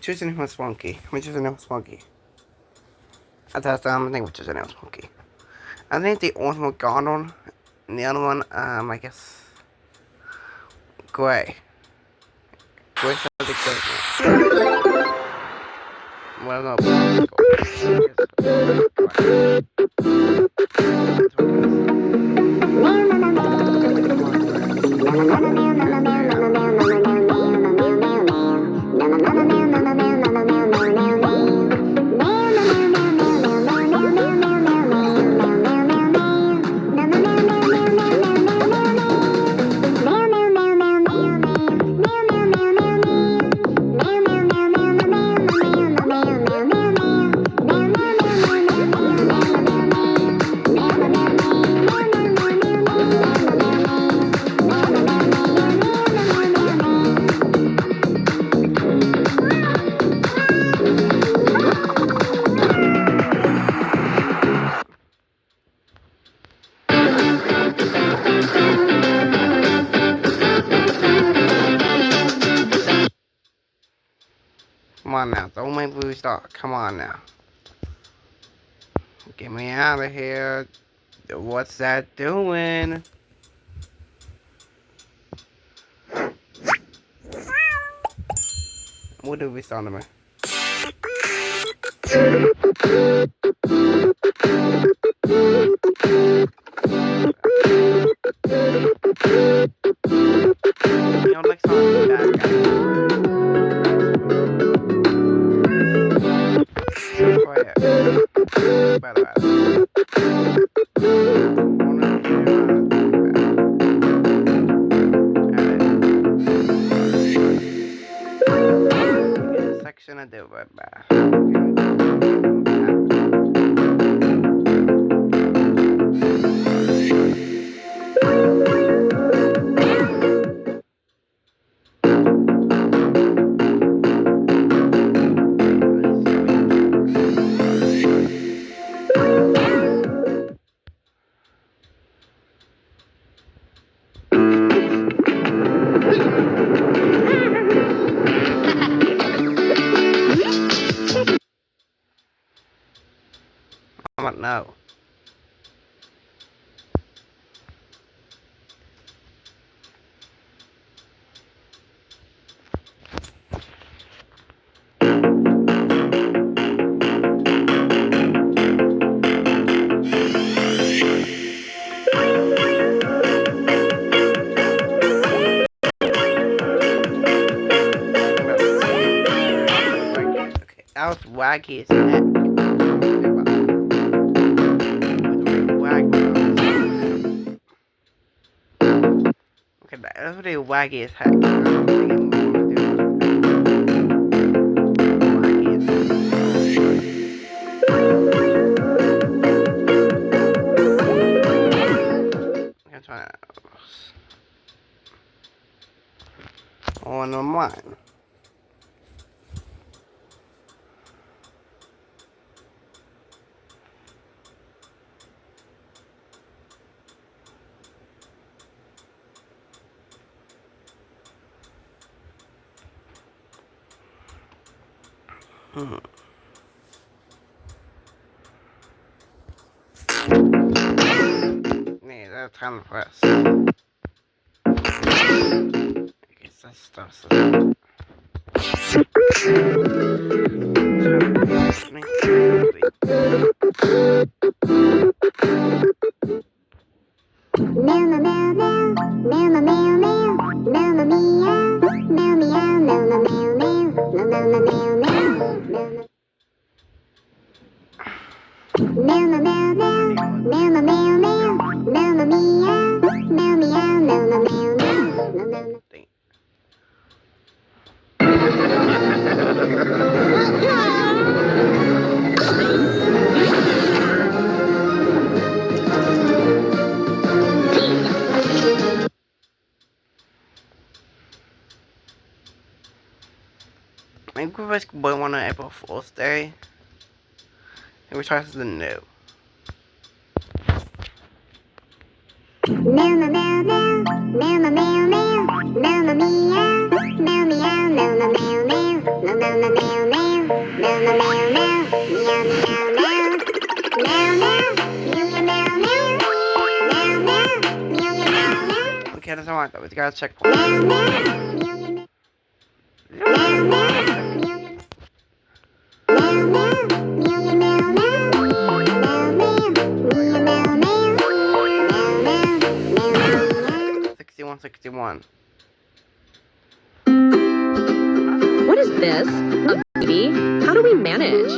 choosing him was Wonky. I'm choosing him was Wonky. I think we're choosing him was Wonky. I think the orange one gone on, and the other one, I guess, Gray. Gray's not the great. Well, no, come on now, don't make me start. Come on now. Get me out of here. What's that doing? What do we start me? You don't like something bad, section I do right back. I don't know. Okay, that was wacky as heck. Okay, that's pretty wacky as heck. On mine. Yeah, that's kind of press. I guess that stuff's I think we boy one on April Fool's Day. And we try something new. Mamma meow meow, mamma meow meow, mamma meow, mamma meow, mamma meow meow, mamma meow. doesn't want that. We gotta check for it. What is this? A baby? How do we manage?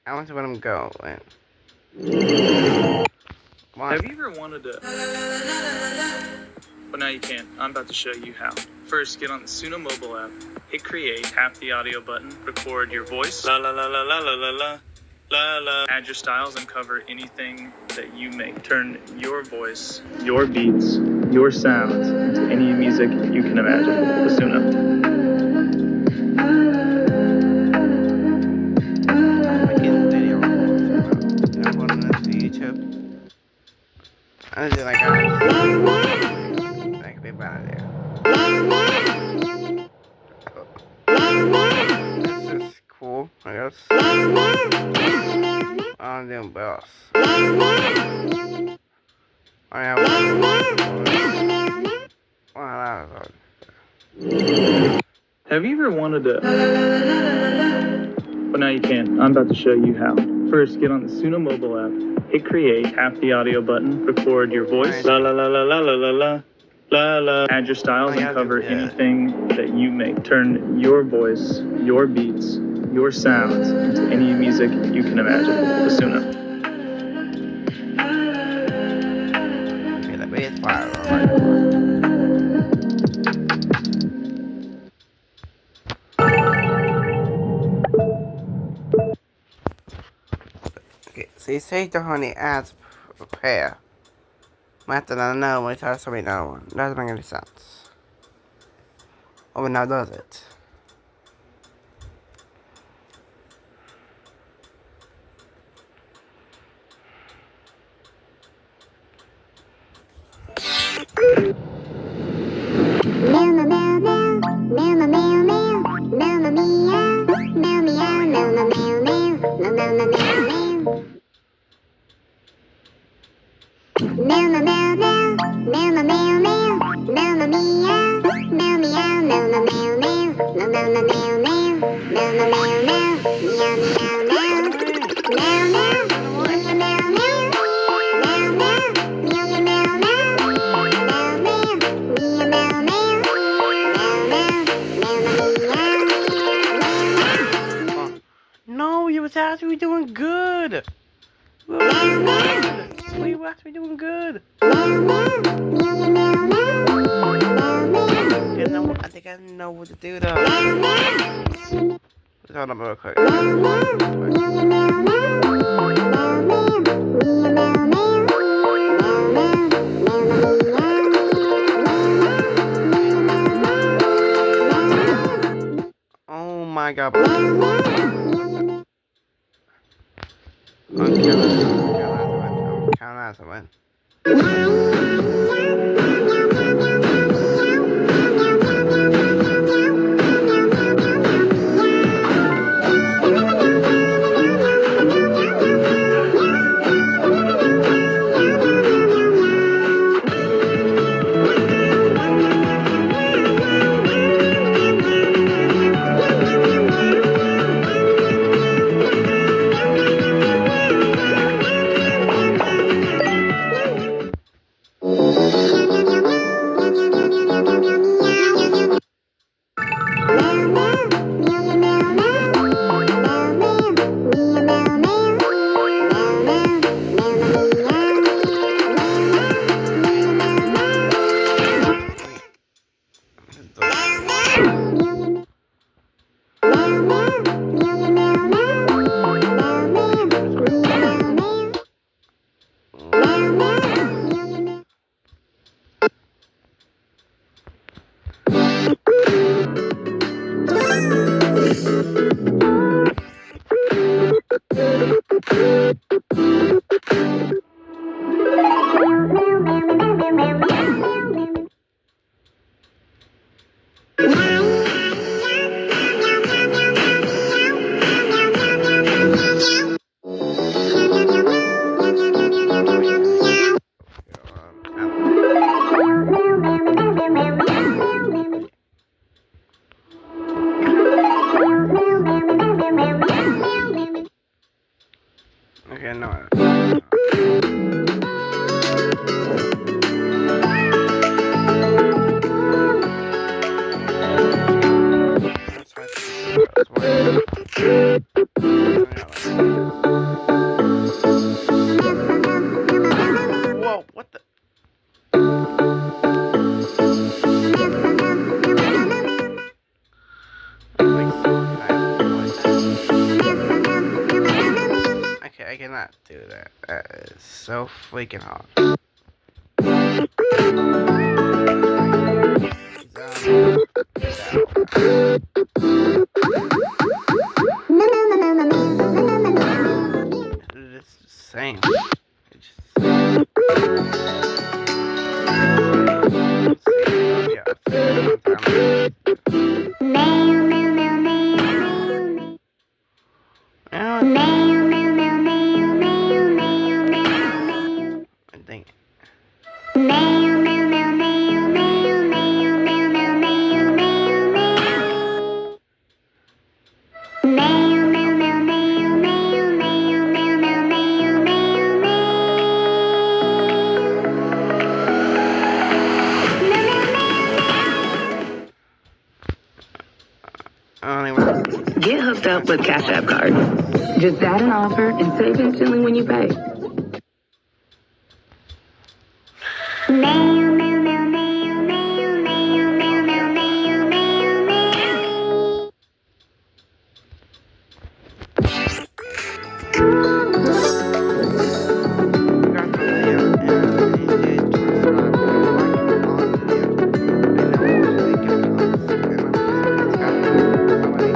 I want to let him go. Wait. Come on. Have you ever wanted to... Well, now you can. I'm about to show you how. First, get on the Suno mobile app, hit create, tap the audio button, record your voice, la la la la la la la la la la. Add your styles and cover anything that you make. Turn your voice, your beats, your sounds into any music you can imagine with Suno. I just like a bit out of there. This is cool, I guess. I'm doing boss. I have Have you ever wanted to... Well, now you can. I'm about to show you how. First, get on the Suno mobile app, hit create, tap the audio button, record your voice, la la la la la la la la la la. Add your styles and cover anything that you make. Turn your voice, your beats, your sounds into any music you can imagine with Suno. Okay, the bass fire. So say the honey ads prepare. Matter than no one tells me no one. Doesn't make any sense. Oh, but now does it? No, you was actually doing good. We were actually doing good. I think I know what to do though. Let's hold on real quick. Oh my god. Count as a win. do that. That is so freaking hard. It's the same. It's just... I think. Get hooked up with Cash App Card. Just add an offer and save instantly when you pay.